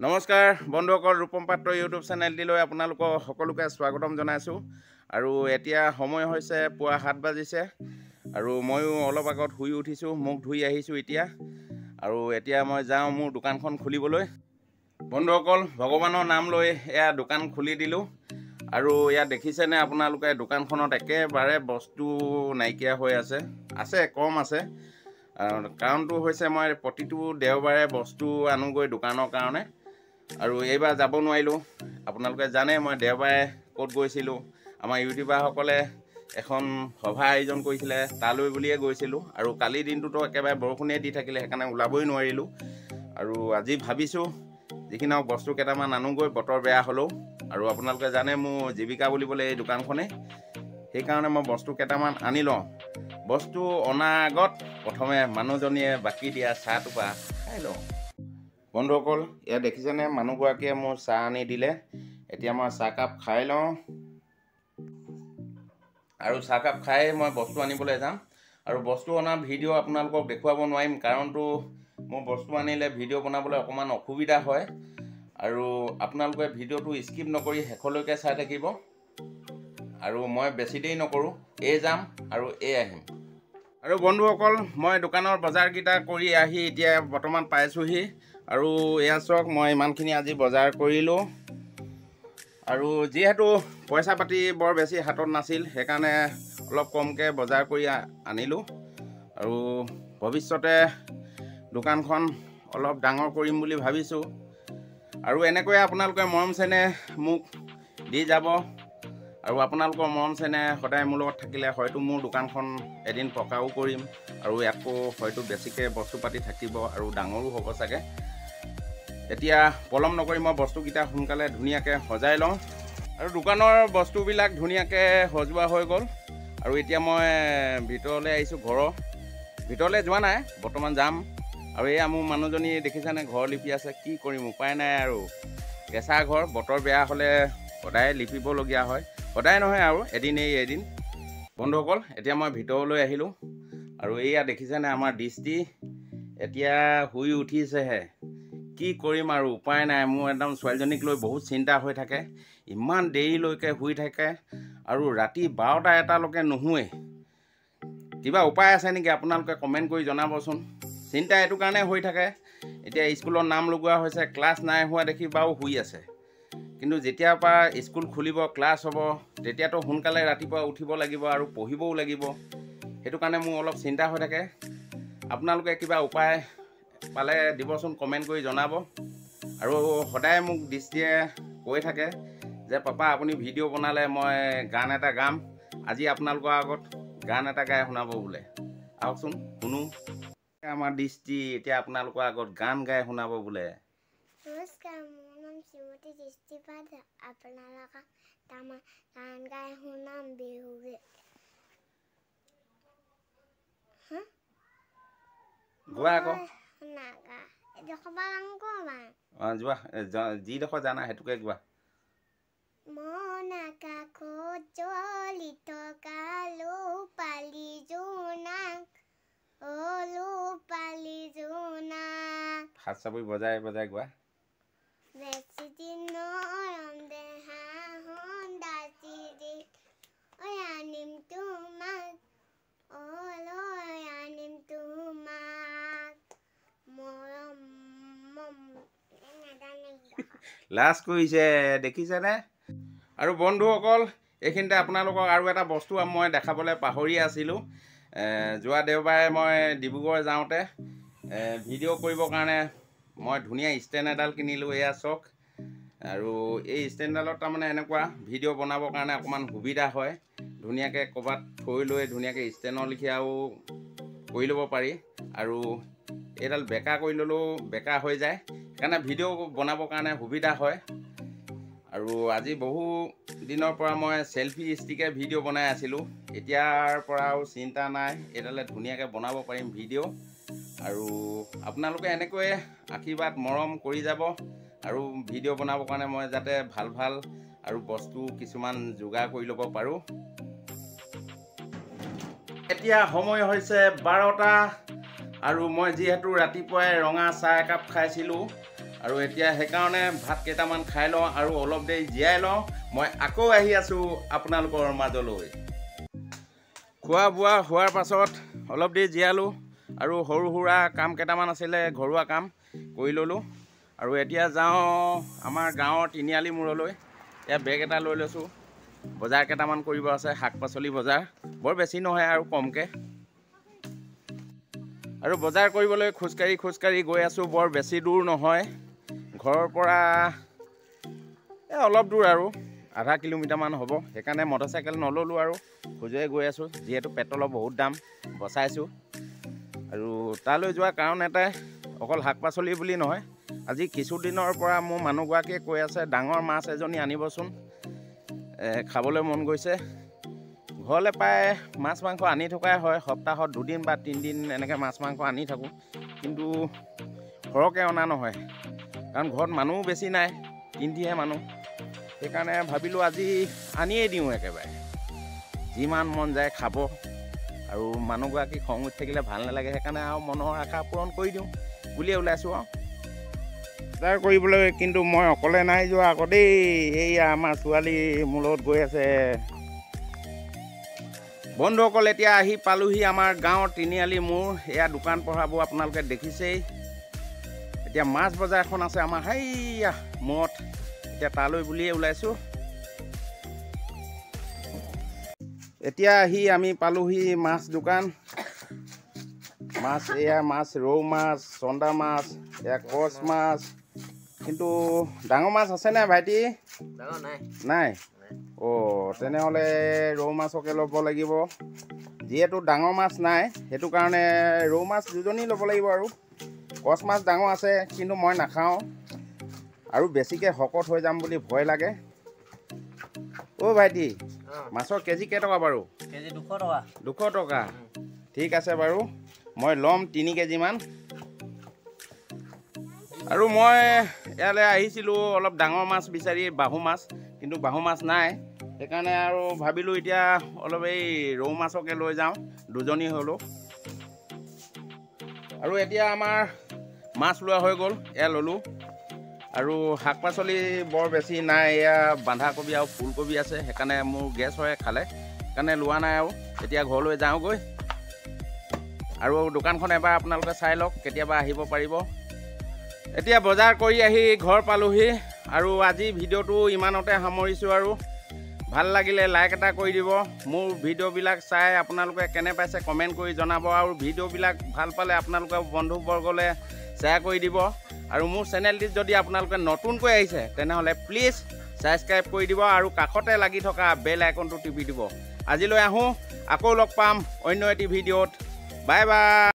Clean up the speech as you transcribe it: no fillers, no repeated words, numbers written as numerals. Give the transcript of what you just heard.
নমস্কাৰ বন্ধুসকল, ৰূপম পাত্ৰ ইউটিউব চেনেলটিলৈ আপোনালোকক সকলোকে স্বাগতম জনাইছোঁ। আৰু এতিয়া সময় হৈছে পুৱা 7 বাজিছে আৰু ময়ো অলপ আগত শুই উঠিছোঁ, মুখ ধুই আহিছোঁ এতিয়া। আৰু এতিয়া মই যাওঁ মোৰ দোকানখন খুলিবলৈ। বন্ধুসকল, ভগৱানৰ নাম লৈ এয়া দোকান খুলি দিলোঁ। আৰু ইয়াত দেখিছেনে আপোনালোকে, দোকানখনত একেবাৰে বস্তু নাইকিয়া হৈ আছে কম আছে। কাৰণটো হৈছে মই প্ৰতিটো দেওবাৰে বস্তু আনোগৈ দোকানৰ কাৰণে। আৰু এইবাৰ যাব নোৱাৰিলোঁ। আপোনালোকে জানে মই দেওবাৰে ক'ত গৈছিলোঁ। আমাৰ ইউটিউবাৰসকলে এখন সভা আয়োজন কৰিছিলে, তালৈ বুলিয়ে গৈছিলোঁ। আৰু কালিৰ দিনটোতো একেবাৰে বৰষুণে দি থাকিলে, সেইকাৰণে ওলাবই নোৱাৰিলোঁ। আৰু আজি ভাবিছোঁ যিখিনি নহওক বস্তু কেইটামান আনোগৈ, বতৰ বেয়া হ'লেও। আৰু আপোনালোকে জানে মোৰ জীৱিকা বুলিবলৈ এই দোকানখনেই, সেইকাৰণে মই বস্তু কেইটামান আনি লওঁ। বস্তু অনাৰ আগত প্ৰথমে মানুহজনীয়ে বাকী দিয়া চাহটোপা খাই লওঁ। বন্ধুসকল, ইয়াত দেখিছেনে মানুহগৰাকীয়ে মোৰ চাহ আনি দিলে। এতিয়া মই চাহকাপ খাই লওঁ আৰু চাহকাপ খাই মই বস্তু আনিবলৈ যাম। আৰু বস্তু অনা ভিডিঅ' আপোনালোকক দেখুৱাব নোৱাৰিম, কাৰণটো মোৰ বস্তু আনিলে ভিডিঅ' বনাবলৈ অকণমান অসুবিধা হয়। আৰু আপোনালোকে ভিডিঅ'টো স্কিপ নকৰি শেষলৈকে চাই থাকিব। আৰু মই বেছি দেৰি নকৰোঁ, এই যাম আৰু এই আহিম। আৰু বন্ধুসকল, মই দোকানৰ বজাৰকেইটা কৰি আহি এতিয়া বৰ্তমান পাইছোঁহি। আৰু এয়া চাওক, মই ইমানখিনি আজি বজাৰ কৰিলোঁ। আৰু যিহেতু পইচা পাতি বৰ বেছি হাতত নাছিল, সেইকাৰণে অলপ কমকৈ বজাৰ কৰি আনিলোঁ। আৰু ভৱিষ্যতে দোকানখন অলপ ডাঙৰ কৰিম বুলি ভাবিছোঁ। আৰু এনেকৈয়ে আপোনালোকে মৰম চেনেহ মোক দি যাব। আৰু আপোনালোকৰ মৰম চেনেহ সদায় মোৰ লগত থাকিলে হয়তো মোৰ দোকানখন এদিন পকাও কৰিম। আৰু ইয়াতকৈ হয়তো বেছিকৈ বস্তু পাতি থাকিব আৰু ডাঙৰো হ'ব চাগে। এতিয়া পলম নকৰি মই বস্তুকেইটা সোনকালে ধুনীয়াকৈ সজাই লওঁ। আৰু দোকানৰ বস্তুবিলাক ধুনীয়াকৈ সজোৱা হৈ গ'ল। আৰু এতিয়া মই ভিতৰলৈ আহিছোঁ। ঘৰৰ ভিতৰলৈ যোৱা নাই, বৰ্তমান যাম। আৰু এয়া মোৰ মানুহজনী দেখিছেনে, ঘৰ লিপি আছে। কি কৰিম, উপায় নাই আৰু। কেঁচা ঘৰ, বতৰ বেয়া হ'লে সদায় লিপিবলগীয়া হয়। সদায় নহয় আৰু এদিন এই এদিন। বন্ধুসকল, এতিয়া মই ভিতৰলৈ আহিলোঁ। আৰু এয়া দেখিছেনে আমাৰ দৃষ্টি এতিয়া শুই উঠিছেহে। কি কৰিম আৰু, উপায় নাই। মোৰ একদম ছোৱালীজনীক লৈ বহুত চিন্তা হৈ থাকে। ইমান দেৰিলৈকে শুই থাকে আৰু ৰাতি 12টা-1টালৈকে নুশুৱে। কিবা উপায় আছে নেকি আপোনালোকে কমেণ্ট কৰি জনাবচোন। চিন্তা এইটো কাৰণে হৈ থাকে, এতিয়া স্কুলত নাম লগোৱা হৈছে, ক্লাছ নাই হোৱা দেখি বাৰু শুই আছে। কিন্তু যেতিয়াৰ পৰা স্কুল খুলিব, ক্লাছ হ'ব, তেতিয়াতো সোনকালে ৰাতিপুৱা উঠিব লাগিব আৰু পঢ়িবও লাগিব। সেইটো কাৰণে মোৰ অলপ চিন্তা হৈ থাকে। আপোনালোকে কিবা উপায় পালে দিবচোন, কমেণ্ট কৰি জনাব। আৰু সদায় মোক দৃষ্টিয়ে কৈ থাকে যে পাপা আপুনি ভিডিঅ' বনালে মই গান এটা গাম। আজি আপোনালোকৰ আগত গান এটা গাই শুনাব বোলে। আহকচোন শুনো। আমাৰ দৃষ্টি এতিয়া আপোনালোকৰ আগত গান গাই শুনাব বোলে। নমস্কাৰ, মোৰ নাম শ্ৰীমতী দৃষ্টি পাঠক। আপোনালোকক গান গাই শুনাম বিহু গীত। গোৱা আকৌ। নাগা এডোখৰ পৰা যোৱা, যিডোখৰ জানা সেইটোকে গোৱা। মন আকাশত জ্বলি থকা ৰূপালী জোনাক, ৰূপালী জোনাক। হাত চাপৰি বজাই বজাই গোৱা। বেছি দিন নৰম দেহা সন্দাচি দি আনিম তোমাক, আনিম তোমাক মৰম। লাজ কৰিছে, দেখিছেনে? আৰু বন্ধুসকল, এইখিনিতে আপোনালোকক আৰু এটা বস্তু মই দেখাবলৈ পাহৰি আছিলোঁ। যোৱা দেওবাৰে মই ডিব্ৰুগড় যাওঁতে ভিডিঅ' কৰিবৰ কাৰণে মই ধুনীয়া ষ্টেণ্ড এডাল কিনিলোঁ। এয়া চাওক। আৰু এই ষ্টেণ্ডডালত তাৰমানে এনেকুৱা ভিডিঅ' বনাবৰ কাৰণে অকণমান সুবিধা হয়। ধুনীয়াকৈ ক'ৰবাত থৈ লৈ ধুনীয়াকৈ ষ্টেণ্ডৰ লেখীয়াও কৰি ল'ব পাৰি। আৰু এইডাল বেকা কৰি ল'লেও বেকা হৈ যায়, সেইকাৰণে ভিডিঅ' বনাবৰ কাৰণে সুবিধা হয়। আৰু আজি বহু দিনৰ পৰা মই চেলফি ষ্টিকে ভিডিঅ' বনাই আছিলোঁ। এতিয়াৰ পৰা আৰু চিন্তা নাই, এইডালে ধুনীয়াকৈ বনাব পাৰিম ভিডিঅ'। আৰু আপোনালোকে এনেকৈয়ে আশীৰ্বাদ মৰম কৰি যাব। আৰু ভিডিঅ' বনাবৰ কাৰণে মই যাতে ভাল ভাল আৰু বস্তু কিছুমান যোগাৰ কৰি ল'ব পাৰোঁ। এতিয়া সময় হৈছে 12টা। আৰু মই যিহেতু ৰাতিপুৱাই ৰঙা চাহ একাপ খাইছিলোঁ আৰু এতিয়া সেইকাৰণে ভাত কেইটামান খাই লওঁ আৰু অলপ দেৰি জীয়াই লওঁ। মই আকৌ আহি আছোঁ আপোনালোকৰ মাজলৈ। খোৱা বোৱা হোৱাৰ পাছত অলপ দেৰি জীয়ালোঁ আৰু সৰু সুৰা কাম কেইটামান আছিলে, ঘৰুৱা কাম কৰি ল'লোঁ। আৰু এতিয়া যাওঁ আমাৰ গাঁৱৰ তিনিআলি মূৰলৈ। এতিয়া বেগ এটা লৈ লৈছোঁ, বজাৰ কেইটামান কৰিব আছে, শাক পাচলি বজাৰ, বৰ বেছি নহয় আৰু কমকৈ। আৰু বজাৰ কৰিবলৈ খোজকাঢ়ি গৈ আছোঁ, বৰ বেছি দূৰ নহয়, ঘৰৰ পৰা অলপ দূৰ আৰু আধা কিলোমিটাৰমান হ'ব। সেইকাৰণে মটৰচাইকেল নল'লোঁ আৰু খোজেৰে গৈ আছোঁ, যিহেতু পেট্ৰলৰ বহুত দাম বচাইছোঁ। আৰু তালৈ যোৱা কাৰণ এটাই, অকল শাক পাচলি বুলি নহয়, আজি কিছুদিনৰ পৰা মোৰ মানুহগৰাকীয়ে কৈ আছে ডাঙৰ মাছ এজনী আনিবচোন, খাবলৈ মন গৈছে। ঘৰলৈ প্ৰায় মাছ মাংস আনি থকাই হয়, সপ্তাহত 2 দিন বা 3 দিন এনেকৈ মাছ মাংস আনি থাকোঁ, কিন্তু সৰহকৈ অনা নহয়, কাৰণ ঘৰত মানুহো বেছি নাই, 3টিহে মানুহ। সেইকাৰণে ভাবিলোঁ আজি আনিয়েই দিওঁ একেবাৰে, যিমান মন যায় খাব। আৰু মানুহগৰাকী খং উঠি থাকিলে ভাল নালাগে, সেইকাৰণে আৰু মনৰ আশা পূৰণ কৰি দিওঁ বুলিয়ে ওলাইছোঁ আৰু। বজাৰ কৰিবলৈ কিন্তু মই অকলে নাই যোৱা আকৌ দেই, এইয়া আমাৰ ছোৱালী মোৰ লগত গৈ আছে। বন্ধুসকল, এতিয়া আহি পালোহি আমাৰ গাঁৱৰ তিনিআলি মূৰ। এয়া দোকান পোহাৰবোৰ আপোনালোকে দেখিছেই। এতিয়া মাছ বজাৰ এখন আছে আমাৰ সেইয়া মূৰত, এতিয়া তালৈ বুলিয়ে ওলাইছোঁ। এতিয়া আহি আমি পালোহি মাছ দোকান। মাছ এয়া মাছ, ৰৌ মাছ, চন্দা মাছ, এয়া কচ মাছ। কিন্তু ডাঙৰ মাছ আছেনে ভাইটি? নাই। তেনেহ'লে ৰৌ মাছকে ল'ব লাগিব। যিহেতু ডাঙৰ মাছ নাই, সেইটো কাৰণে ৰৌ মাছ 2জনী ল'ব লাগিব। আৰু কচ মাছ ডাঙৰ আছে, কিন্তু মই নাখাওঁ আৰু বেছিকৈ শকত হৈ যাম বুলি ভয় লাগে। অ' ভাইটি, মাছৰ কেজি কেইটকা বাৰু? কেজি 200 টকা। 200 টকা, ঠিক আছে বাৰু, মই ল'ম 3 কেজিমান। আৰু মই ইয়ালৈ আহিছিলোঁ অলপ ডাঙৰ মাছ বিচাৰি, বাহু মাছ, কিন্তু বাহু মাছ নাই। সেইকাৰণে আৰু ভাবিলোঁ এতিয়া অলপ এই ৰৌ মাছকে লৈ যাওঁ, 2জনী হ'লেও। আৰু এতিয়া আমাৰ মাছ লোৱা হৈ গ'ল, এয়া ল'লোঁ। আৰু শাক পাচলি বৰ বেছি নাই, এয়া বন্ধাকবি আৰু ফুলকবি আছে, সেইকাৰণে মোৰ গেছ হয় খালে, সেইকাৰণে লোৱা নাই। আৰু এতিয়া ঘৰলৈ যাওঁগৈ। আৰু দোকানখন এবাৰ আপোনালোকে চাই লওক, কেতিয়াবা আহিব পাৰিব। এতিয়া বজাৰ কৰি আহি ঘৰ পালোহি, আৰু আজি ভিডিঅ'টো ইমানতে সামৰিছোঁ। আৰু ভাল লাগিলে লাইক এটা কৰি দিব। মোৰ ভিডিঅ'বিলাক চাই আপোনালোকে কেনে পাইছে কমেণ্ট কৰি জনাব। আৰু ভিডিঅ'বিলাক ভাল পালে আপোনালোকে বন্ধুবৰ্গলৈ শ্বেয়াৰ কৰি দিব। আৰু মোৰ চেনেলটিত যদি আপোনালোকে নতুনকৈ আহিছে, তেনেহ'লে প্লিজ ছাবস্ক্ৰাইব কৰি দিব আৰু কাষতে লাগি থকা বেল আইকনটো টিপি দিব। আজিলৈ আহোঁ, আকৌ লগ পাম অন্য এটি ভিডিঅ'ত। Bye bye.